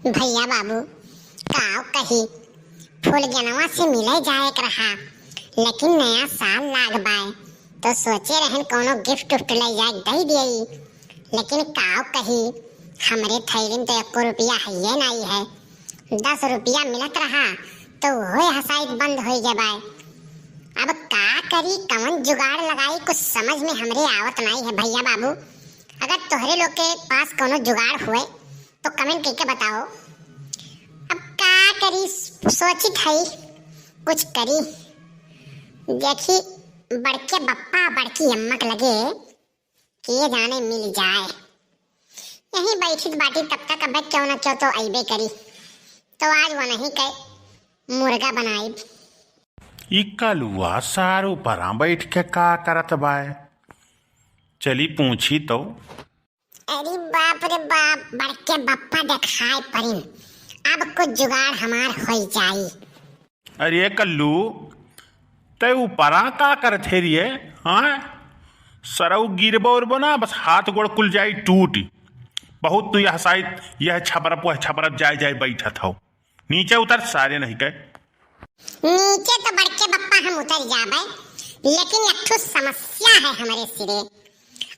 भैया बाबू काव कही फूल जनवा से मिले जाए के रहा, लेकिन नया साल लाग बाय तो सोचे रहन कोनो गिफ्ट उफ्ट ले जाए दई दियई, लेकिन काव कही हमरे थैली में तो 1 रुपया है नहीं है। 10 रुपया मिलत रहा तो वो हसाइत बंद हो गए बाय। अब का करी, कवन जुगाड़ लगाई, कुछ समझ में हमरे आवत नहीं है। भैया बाबू अगर तोहरे लोग के पास कोनो जुगाड़ हुए तो कमेंट करके बताओ। अब का करी, सोचित है कुछ करी, देखी बड़के बप्पा बड़की अम्मक लगे कि ये जाने मिल जाए। यहीं बैठी बाटी तब तक अब क्यों न क्यों तो अइबे करी, तो आज वो नहीं कहे मुर्गा बनाई। ई कलुआ सारू परा बैठ के का करत बाय, चली पूछी तो। अरे बाप रे बाप, बड़के बप्पा देखाए परिन, अब कुछ जुगाड़ हमार हो जाई। अरे कल्लू ते ऊपरा का करत है रे? हाँ सरऊ गिरबो उरबो ना, बस हाथ गोड़ कुल जाई टूट। बहुत तू यह साइड यह छपरप वह छपरप जाए जाए बैठत हो, नीचे उतर सारे नहीं कहे। नीचे तो बड़के बप्पा हम उतर जाबे, लेकिन एक ठो समस्या है हमारे सिरे।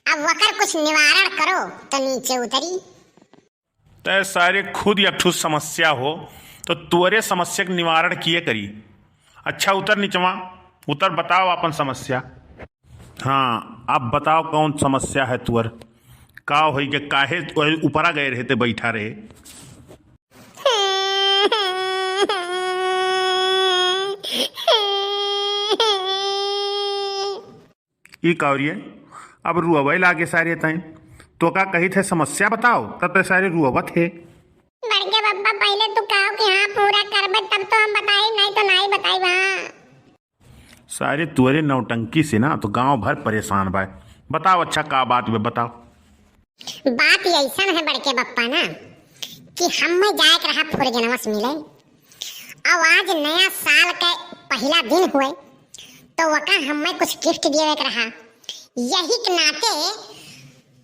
अब वकर कुछ निवारण करो तो नीचे उतरी। ते सारे खुद एक ठो समस्या हो तो तुअरे समस्या के निवारण किए करी। अच्छा उतर नीचवा, उतर बताओ अपन समस्या। हाँ अब बताओ कौन समस्या है तुअर, का होई के काहे ऊपरा गए रहे ते बैठा रहे? ई कौरिए अब रुअवे लागे सारे तय, तो का कही थे समस्या बताओ, तब तो सारे रुअवत है। बड़के बप्पा पहले तो कहो कि हाँ पूरा करबे तब तो हम बताई, नहीं तो नहीं बताई। वहाँ सारे तुअरे नौटंकी से ना तो गांव भर परेशान बाय। बताओ अच्छा का बात में बताओ। बात ऐसा है बड़के बप्पा ना कि हम में जाए के रहा फूल जनवस मिले। अब आज नया साल का पहला दिन हुए तो वका हमें कुछ गिफ्ट दिए के रहा। यही के नाते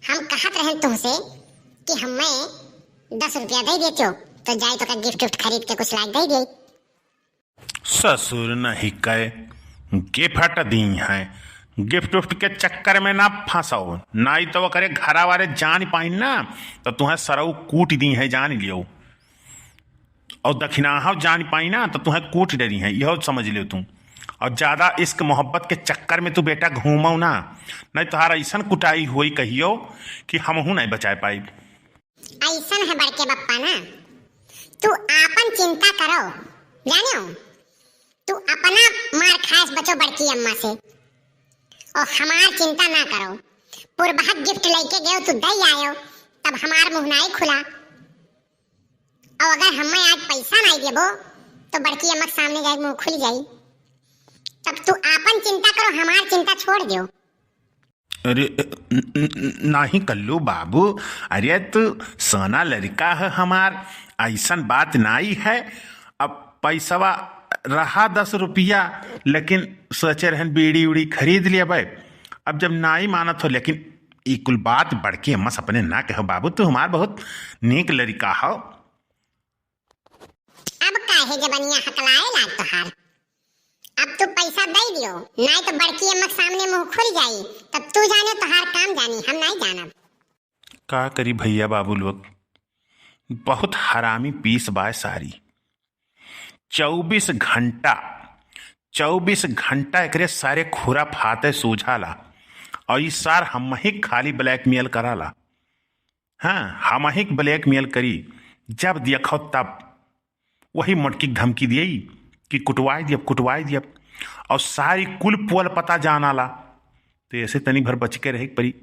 हम कहत रहे तुमसे कि हमें 10 रुपया दे देते तो जाए तो का गिफ्ट उफ्ट खरीद के कुछ लाइक दे दे। ससुर नहीं कहे गिफ्ट दी है, गिफ्ट उफ्ट के चक्कर में ना फंसाओ, नहीं तो वो करे घरा वाले जान पाई ना तो तुम्हें सरऊ कूट दी है जान लियो, और दक्षिणाहा जान पाई ना तो तुम्हें कूट डरी है, यह समझ लियो तुम। और ज्यादा इश्क मोहब्बत के चक्कर में तू बेटा घूमो ना, नहीं तुम्हारा ऐसा कुटाई हुई कहियो कि हमहू नहीं बचा पाई। ऐसा है बड़के बप्पा ना, तू आपन चिंता करो, जानियो तू अपना मार खास बचो बड़की अम्मा से, और हमार चिंता ना करो। पुरबहक गिफ्ट लेके गयो तू दई आयो, तब हमार मुंह नहीं खुला। और अगर हमें आज पैसा नहीं देबो तो बड़की अम्मा के सामने जाए मुंह खुल जाई। तब तू आपन चिंता करो, हमार चिंता छोड़ दियो। अरे नहीं कल्लू बाबू, अरे तू सोना लड़का है हमार, ऐसा बात नहीं है। अब पैसा रहा 10 रुपया, लेकिन सोचे रहन बीड़ी उड़ी खरीद लिया भाई। अब जब ना ही मानत हो, लेकिन ये कुल बात बड़के अम्मा अपने ना कहो बाबू, तू हमार बहुत नेक लड़का हो। अब काहे जबनिया हकलाए लाग तोहार, अब तू पैसा दे दियो, नहीं तो बड़की अम्मा के सामने मुंह खुल जाई, तब तू जाने तोहार काम जानी, हम नहीं जानब। का करी भैया बाबू लोग, बहुत हरामी पीस बाय सारी। 24 घंटा एकरे सारे खुरा फाते सूझाला, और इस सार हम ही खाली ब्लैकमेल कराला। हाँ हम ही ब्लैकमेल करी, जब देखो तब वही मटकी धमकी दिए कि कुटवाई दियब, और सारी कुल पोल पता जानाला। तो ऐसे तनी भर बच के रहे परी,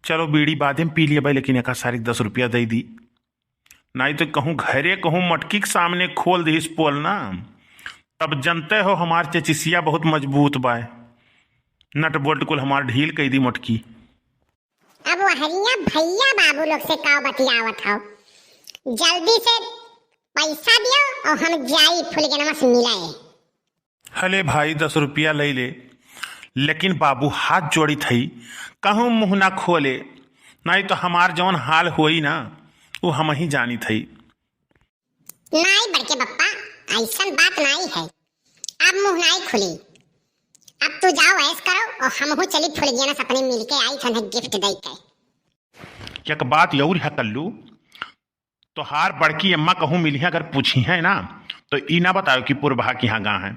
चलो बीड़ी बादे में पी लिया भाई, लेकिन एक सारी 10 रुपया दे दी, नहीं तो कहूँ घरे कहूँ मटकी के सामने खोल दी इस पोल ना, तब जनते हो हमार चचिसिया बहुत मजबूत बाय, नट बोल्ट कुल हमार ढील कई दी मटकी। अब हरिया भैया बाबू लोग से का बतियावत हो, जल्दी से पैसा दियो और हम जाई फूल जनवा से मिलाए। हले भाई 10 रुपया ले ले, लेकिन बाबू हाथ जोड़ी थई, कहूँ मुँह ना खोले, नहीं तो हमार जौन हाल होई ना वो हम ही जानी थई। नाई बड़के बप्पा, ऐसा बात नाई है। अब मुंह नाई खुली। अब तू जाओ ऐस करो और हम हो चली फुलगिया अपने मिलके आई थने गिफ्ट दे के। एक बात और है कल्लू, तो हार बड़की अम्मा कहूँ मिली है अगर पूछी है ना तो ई ना बताओ कि पुरभा के यहाँ गाँव है,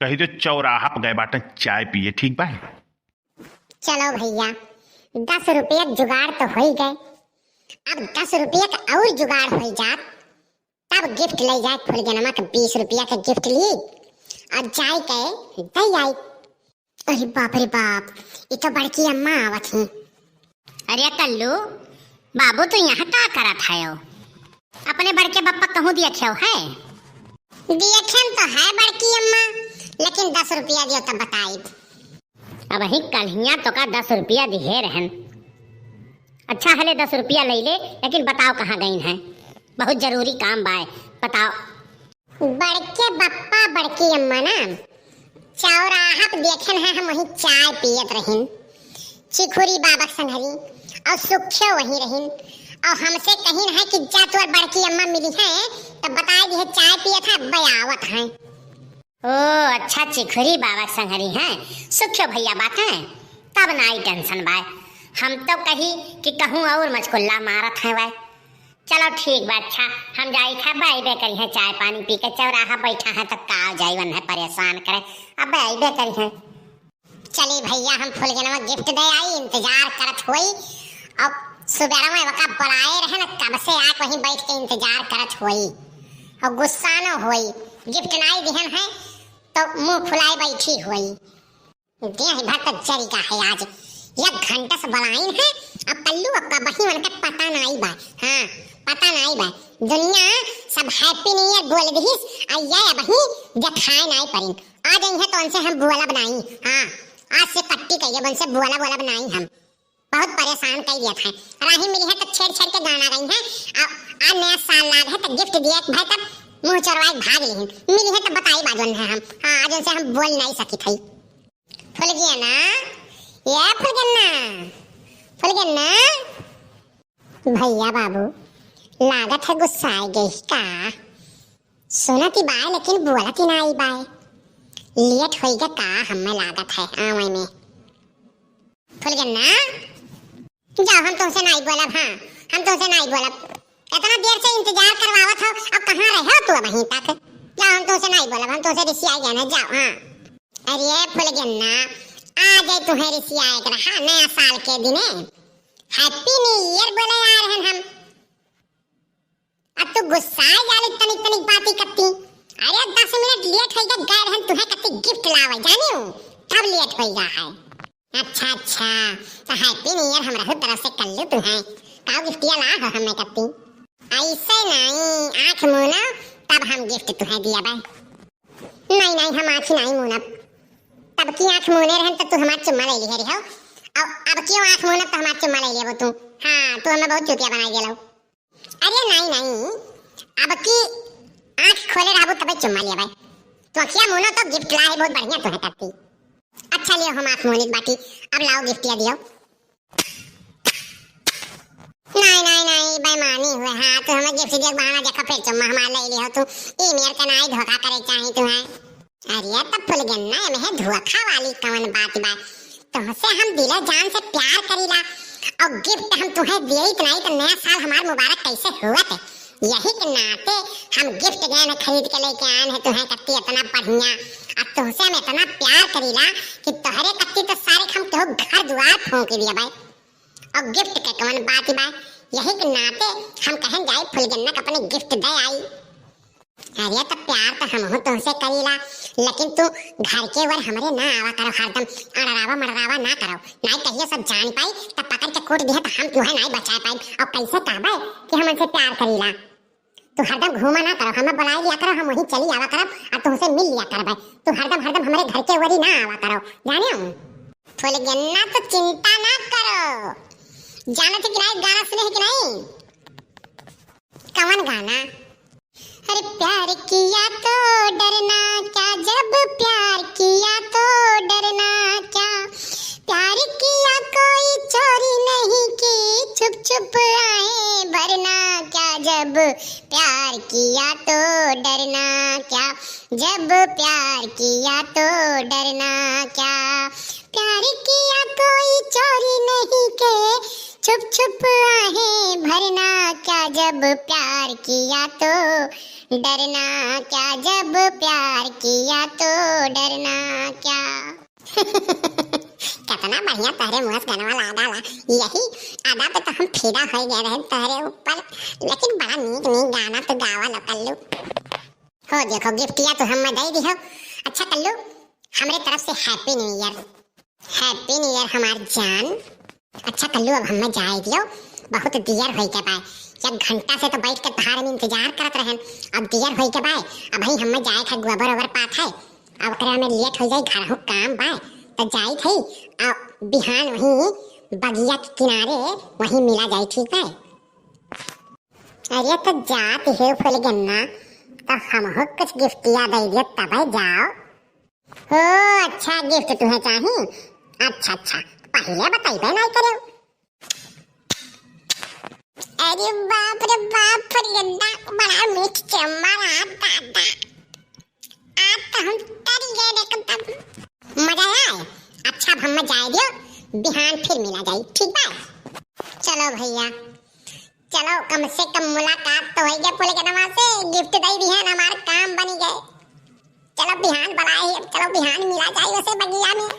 कही तो चौराहा पर गए बाटे चाय पिए, ठीक बा? चलो भैया, 10 रुपया जुगाड़ तो हो ही गए। अब 10 रुपया का और जुगाड़ हो जात तब गिफ्ट ले जाए फुलगनमा का 20 रुपया का गिफ्ट ली और जाए के दे आई। अरे बाप रे बाप, ये तो बड़की अम्मा आवत ही। अरे कल्लू बाबू तो यहाँ का करत है? अपने बड़के बप्पा कहूँ दिया खे है? दिया खेम तो है बड़की अम्मा, लेकिन 10 रुपया दियो तब बताई। अब ही कल तो का 10 रुपया दिए रहन। अच्छा हले 10 रुपया ले ले, लेकिन बताओ कहाँ गई है? बहुत जरूरी काम बाय, बताओ। बड़के बप्पा बड़की अम्मा ना चौराहा पे देखन है, हम वहीं चाय पियत रहिन चिखुरी बाबा संघरी और सुखियो वहीं रहिन और हमसे कहीं है कि जा तोर बड़की अम्मा मिली है तब बताए दी है चाय पियत है बयावत है। ओ अच्छा, चिखुरी बाबा संघरी हैं, सुखियो भैया बात है, तब ना आई टेंशन बाय। हम तो कही कि कहूँ और मचकुल्ला मारत है वाय। चलो ठीक बा, अच्छा हम जाई खा बाइबे करी है, चाय पानी पी के चौराहा बैठा है तो का जाइवन है परेशान करे, अब बाइबे करी है। चली भैया, हम फुलगनमा गिफ्ट दे आई, इंतजार करत होई और सुबह में वका बुलाए रहे ना, कब से आके वहीं बैठ के इंतजार करत होई और गुस्सा न होई। गिफ्ट नहीं दिहन है तो मुंह फुलाए बैठी होई। देह भर का जरिका है आज, 1 घंटा से बुलाइन है। अब कल्लू अक्का बही मन का पता नहीं बा, हाँ पता नहीं बा। दुनिया सब हैप्पी न्यू ईयर बोल दीस आया बही दिखाए नहीं परिन। आ गई है तो उनसे हम बुआला बनाई, हाँ आज से पट्टी कहिए उनसे बुआला बनाई। हम बहुत परेशान कर दिया था। राही मिली है तो छेड़ के गाना गई है। आज नया साल लाग है तो गिफ्ट दिया भाई, तब मुंह चोरवाए भाग ली। मिली है तो बताई बाजन है हम, हाँ आज उनसे हम बोल नहीं सकी थी। फुल गया ना ये फुलगन्ना भैया बाबू, लागत है गुस्सा आ गई का? सुनती बाय लेकिन बोलती ना आई बाय, लेट होइगा का हमें लागत है आवे में। फुलगन्ना जाओ, हम तुमसे नहीं बोलब, हाँ हम तुमसे नहीं बोलब। इतना देर से इंतजार करवावत हो, अब कहाँ रहे हो तू वहीं तक? जाओ, हम तुमसे नहीं बोलब, हम तुमसे रिसी आ गया ना, जाओ। हाँ अरे फुलगन्ना आ गए तुम्हें रिसी आए कर, हाँ नया साल के दिने हैप्पी न्यू ईयर बोले आ रहे हम। अब तू गुस्सा जाली तनिक बातें करती। अरे 10 मिनट लेट होइगा गए रहन तुम्हें कति गिफ्ट लावे जाने हो, तब लेट होइगा है। अच्छा तो हैप्पी न्यू ईयर हमरा तरफ से कर लो तुम्हें, का गिफ्टिया ला हो हमें कति ऐसे नहीं आंख मुना तब हम गिफ्ट तुम्हें दिया बा। नहीं हम आंख नहीं मुना, तब की आंख मुने रहन तो तू हमार चुम्मा ले ली हो, अब क्यों आंख मुना तो हमार चुम्मा ले लिया तू? हाँ तू हमें बहुत चुतिया बना दिया। अरे नहीं अब की आंख खोले रहबो तबे चुम्मा लिया भाई। तो अखिया मुनो तो गिफ्ट लाई बहुत बढ़िया तुम्हें करती। अच्छा लियो हम आंख मुनी बाटी, अब लाओ गिफ्टिया दियो। नहीं बेईमानी हुए, हाँ तो हमें गिफ्ट दिया बहाना देखा फिर चुम्मा हमार ले लियो तू। ई मेर का नहीं धोखा करे चाहे तुम्हें। अरे तब फुलगन्ना में है धोखा वाली कौन बात बा? तुमसे हम दिल जान से प्यार करीला और गिफ्ट हम तुम्हें दिए इतना तो नया साल हमार मुबारक कैसे हुआ थे? यही के नाते हम गिफ्ट गए न खरीद के लेके आए हैं तुम्हें कत्ती इतना बढ़िया। अब तुमसे हम इतना प्यार करीला कि तोहरे कत्ती तो सारे हम तो घर द्वार फूंक दिया भाई, और गिफ्ट के कौन बात बा? यही के नाते हम कहें जाए फुलगन्ना का अपने गिफ्ट दे आई। अरे तो प्यार तो हम हो तुमसे करीला, लेकिन तू घर के वर हमरे ना आवा करो, हरदम अड़रावा मड़रावा ना करो, नहीं कहिए सब जान पाई तब पकड़ के कूट दिया तो हम तुम्हें नहीं बचा पाई। और कैसे कहबे कि हम उनसे प्यार करीला? तू हरदम घूमा ना करो, हमें बुला लिया करो, हम वहीं चली आवा करब और तुमसे मिल लिया करब। तू हरदम हमारे घर के वरी ना आवा करो, जाने हो? फुलगन्ना तो चिंता ना करो, जाने थे कि नहीं गाना सुने कि नहीं? कौन गाना? अरे प्यार किया तो डरना क्या, जब प्यार किया तो डरना क्या, प्यार किया कोई चोरी नहीं की, छुप छुप आए भरना क्या, जब प्यार प्यार किया तो डरना क्या, जब प्यार किया तो डरना क्या, प्यार किया कोई चोरी नहीं के, छुप छुप आहें भरना क्या, जब प्यार किया तो डरना क्या, जब प्यार किया तो डरना क्या। कितना बढ़िया तहरे मुँह से गाना वाला आदा ला, यही आदा पे तो हम फिदा हो गए रहे तहरे ऊपर, लेकिन बड़ा नीक नीक गाना तो गावा लो कल्लू। हो देखो गिफ्टिया तो हम दे दी हो। अच्छा कल्लू, हमारे तरफ से happy new year, happy new year हमार जान। अच्छा कल्लू, अब हमें जाए दियो, बहुत देर हो के बाय, एक घंटा से तो बैठ के तहार में इंतजार करत रहन, अब देर हो के बाय, अब भाई हमें जाए था गोबर ओबर पात है, अब करे में लेट हो जाए, घर हो काम बाय, तो जाई थी अब बिहान वहीं बगिया के किनारे वहीं मिला जाई, ठीक है। अरे तो जात है फूल गन्ना, तो हम हो कुछ गिफ्टिया दे दियो तब जाओ। हो अच्छा गिफ्ट तुम्हें चाहिए, अच्छा अच्छा पहले बताइए नहीं करे। अरे बाप रे बाप, फूल गन्ना बड़ा मीठ चम्मर दादा, आज तो हम तर गए देखो तब मजा आए। अच्छा अब हम जाए दियो, बिहान फिर मिला जाए, ठीक है। चलो भैया चलो, कम से कम मुलाकात तो हो गया फूल गन्ना से, गिफ्ट दे दी है ना, हमारा काम बन गए। चलो बिहान बनाए, चलो बिहान मिला जाए वैसे बगिया में।